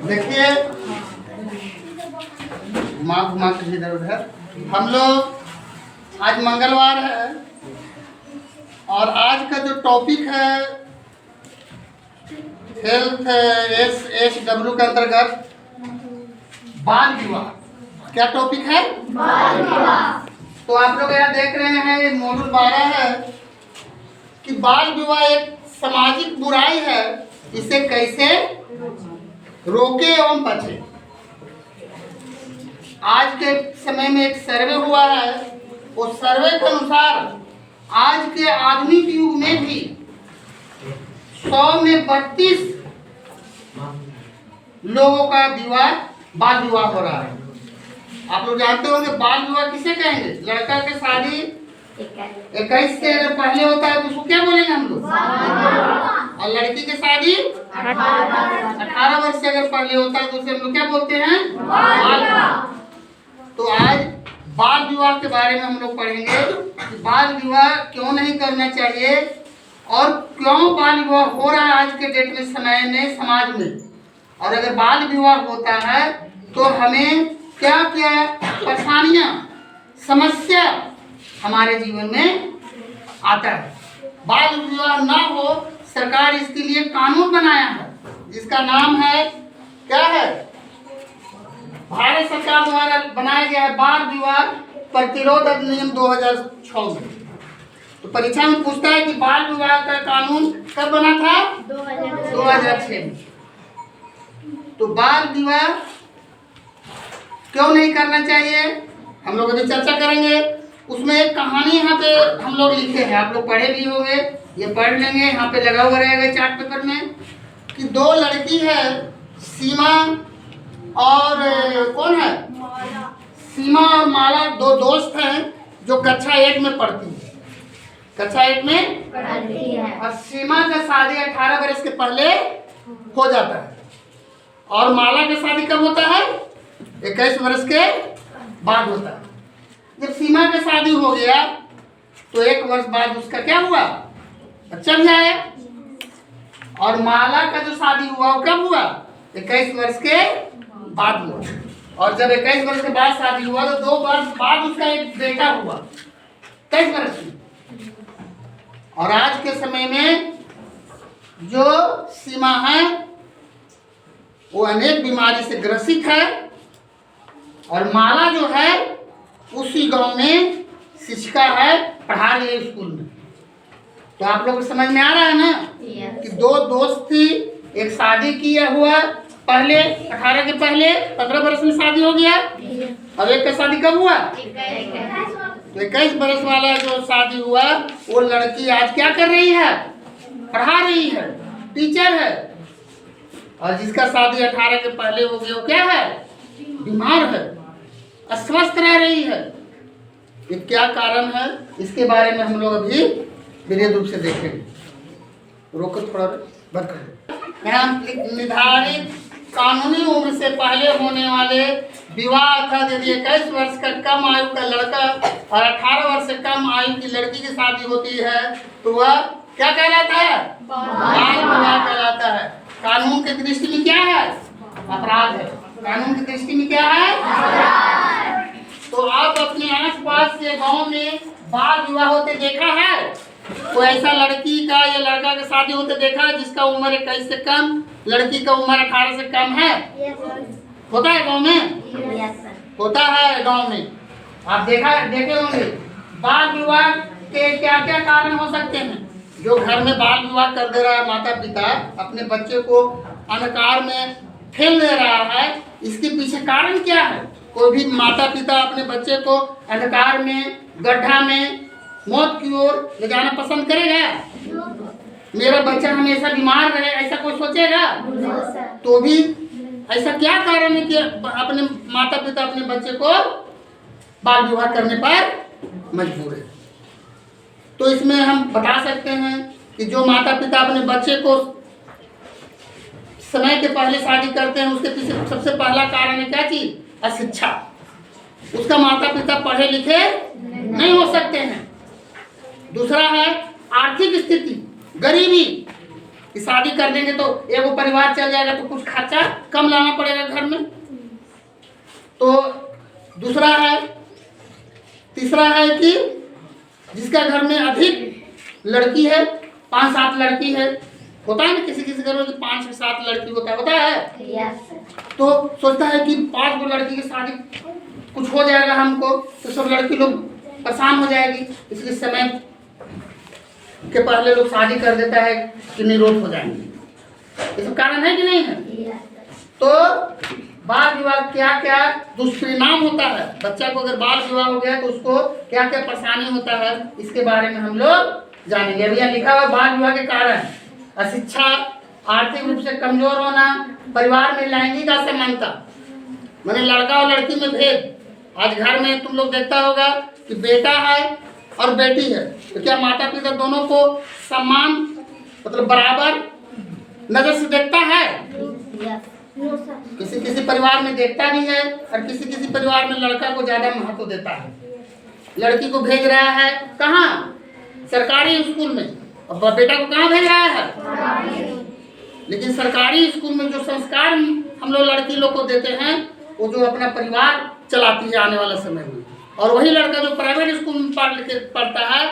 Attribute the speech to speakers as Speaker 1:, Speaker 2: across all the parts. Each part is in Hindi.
Speaker 1: देखिए घुमा के इधर उधर, हम लोग आज मंगलवार है और आज का जो टॉपिक है हेल्थ SHW के अंतर्गत बाल विवाह। क्या टॉपिक है? बाल विवाह। तो आप लोग यहाँ देख रहे हैं ये मॉड्यूल 12 है कि बाल विवाह एक सामाजिक बुराई है, इसे कैसे रोके एवं बचे। आज के समय में एक सर्वे हुआ है, उस सर्वे के अनुसार आज के आधुनिक युग में भी 100 में 32 लोगों का बाल विवाह हो रहा है। आप लोग जानते होंगे बाल विवाह किसे कहेंगे? लड़का की शादी 21 से अगर पहले होता है तो उसको क्या बोलेंगे हम लोग? और लड़की की शादी 18 वर्ष से अगर पहले होता है तो उसे हम लोग क्या बोलते हैं? बाल विवाह। तो आज बाल विवाह के बारे में हम लोग पढ़ेंगे कि बाल विवाह क्यों नहीं करना चाहिए और क्यों बाल विवाह हो रहा है आज के डेट में, समय में, समाज में। और अगर बाल विवाह होता है तो हमें क्या क्या परेशानियां, समस्या हमारे जीवन में आता है। बाल विवाह ना हो, सरकार इसके लिए कानून बनाया है जिसका नाम है, क्या है? भारत सरकार द्वारा बनाया गया है बाल विवाह प्रतिरोध अधिनियम 2006 में। तो परीक्षा में पूछता है कि बाल विवाह का कानून कब बना था? 2006 में। तो बाल विवाह क्यों नहीं करना चाहिए हम लोग अभी चर्चा करेंगे। उसमें एक कहानी यहाँ पे हम लोग लिखे हैं, आप लोग पढ़े भी होंगे, ये पढ़ लेंगे, यहाँ पे लगा हुआ रहेगा चार्ट पेपर में कि 2 लड़की है, सीमा और कौन है? सीमा और माला, 2 दोस्त हैं जो कक्षा 1 में पढ़ती है। कक्षा 1 में पढ़ती है। और सीमा का शादी 18 वर्ष के पहले हो जाता है और माला का शादी कब होता है? 21 वर्ष के बाद होता है। जब सीमा का शादी हो गया तो 1 वर्ष बाद उसका क्या हुआ? बच्चा भी आया। और माला का जो शादी हुआ वो कब हुआ? 21 वर्ष के बाद हुआ। और जब 21 वर्ष के बाद शादी हुआ तो 2 वर्ष बाद उसका एक बेटा हुआ 23 वर्ष में। और आज के समय में जो सीमा है वो अनेक बीमारी से ग्रसित है और माला जो है उसी गांव में शिक्षिका है, पढ़ा रही है स्कूल में। तो आप लोग को समझ में आ रहा है ना कि 2 दोस्त थी, एक शादी किया हुआ पहले 18 के पहले 15 वर्ष में शादी हो गया, अब एक का शादी कब हुआ? 21 वर्ष वाला जो शादी हुआ वो लड़की आज क्या कर रही है? पढ़ा रही है, टीचर है। और जिसका शादी 18 के पहले हो गया वो क्या है? बीमार है, अस्वस्थ रह रही है। ये क्या कारण है? इसके बारे में हम लोग अभी विशेष रूप से देखेंगे। रोको थोड़ा, बंद कर। यहाँ निर्धारित कानूनी उम्र से पहले होने वाले विवाह अर्थात यदि 21 वर्ष का कम आयु का लड़का और 18 वर्ष से कम आयु की लड़की की शादी होती है तो वह क्या कहलाता है? बाल विवाह कहलाता है। कानून की दृष्टि में क्या है? अपराध है। कानून की दृष्टि में क्या है? तो आप अपने आसपास के गांव में बाल विवाह होते देखा है? कोई ऐसा लड़की का या लड़का का शादी होते देखा है जिसका उम्र 21 से कम, लड़की का उम्र 18 से कम है? होता है गांव में? होता है गांव में। आप देखे होंगे। बाल विवाह के क्या क्या कारण हो सकते हैं? जो घर में बाल विवाह कर दे रहा है माता पिता, अपने बच्चे को अंधकार में ठेल दे रहा है, इसके पीछे कारण क्या है? कोई भी माता पिता अपने बच्चे को अंधकार में, गड्ढा में, मौत की ओर ले जाना पसंद करेगा? मेरा बच्चा हमेशा बीमार रहे ऐसा कोई सोचेगा? तो भी ऐसा क्या कारण है कि अपने माता पिता अपने बच्चे को बाल विवाह करने पर मजबूर है? तो इसमें हम बता सकते हैं कि जो माता पिता अपने बच्चे को समय के पहले शादी करते हैं उसके पीछे सबसे पहला कारण है क्या चीज? अशिक्षा। उसका माता पिता पढ़े लिखे नहीं हो सकते हैं। दूसरा है आर्थिक स्थिति, गरीबी। कि शादी कर देंगे तो एगो परिवार चल जाएगा तो कुछ खर्चा कम लाना पड़ेगा घर में। तो दूसरा है, तीसरा है कि जिसका घर में अधिक लड़की है, 5-7 लड़की है, होता है ना किसी किसी घर में 5 से 7 लड़की होता है। तो सोचता है कि 5 गो लड़की की शादी कुछ हो जाएगा हमको तो सब लड़की लोग परेशान हो जाएगी, इसलिए समय के पहले लोग शादी कर देता है कि निरोध हो जाएंगे। ये सब कारण है कि नहीं है? तो बाल विवाह क्या क्या दुष्परिणाम होता है, बच्चा को अगर बाल विवाह हो गया तो उसको क्या क्या परेशानी होता है, इसके बारे में हम लोग जानेंगे। अभी यहाँ लिखा हुआ बाल विवाह के कारण अशिक्षा, आर्थिक रूप से कमजोर होना, परिवार में लैंगिक असमानता, माने लड़का और लड़की में भेद। आज घर में तुम लोग देखता होगा कि बेटा है और बेटी है, तो क्या माता पिता दोनों को समान मतलब बराबर नजर से देखता है? किसी किसी परिवार में देखता भी है और किसी किसी परिवार में लड़का को ज्यादा महत्व देता है। लड़की को भेज रहा है कहाँ? सरकारी स्कूल में, और बेटा को कहाँ भेज रहा है? लेकिन सरकारी स्कूल में जो संस्कार हम लोग लड़की लोग को देते हैं वो जो अपना परिवार चलाती है आने वाले समय में, और वही लड़का जो प्राइवेट स्कूल में पढ़ता है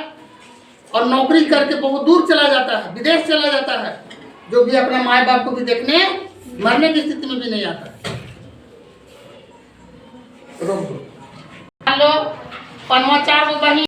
Speaker 1: और नौकरी करके बहुत दूर चला जाता है, विदेश चला जाता है, जो भी अपने माँ बाप को भी देखने मरने की स्थिति में भी नहीं आता। रोक दो। 5 गो बहिन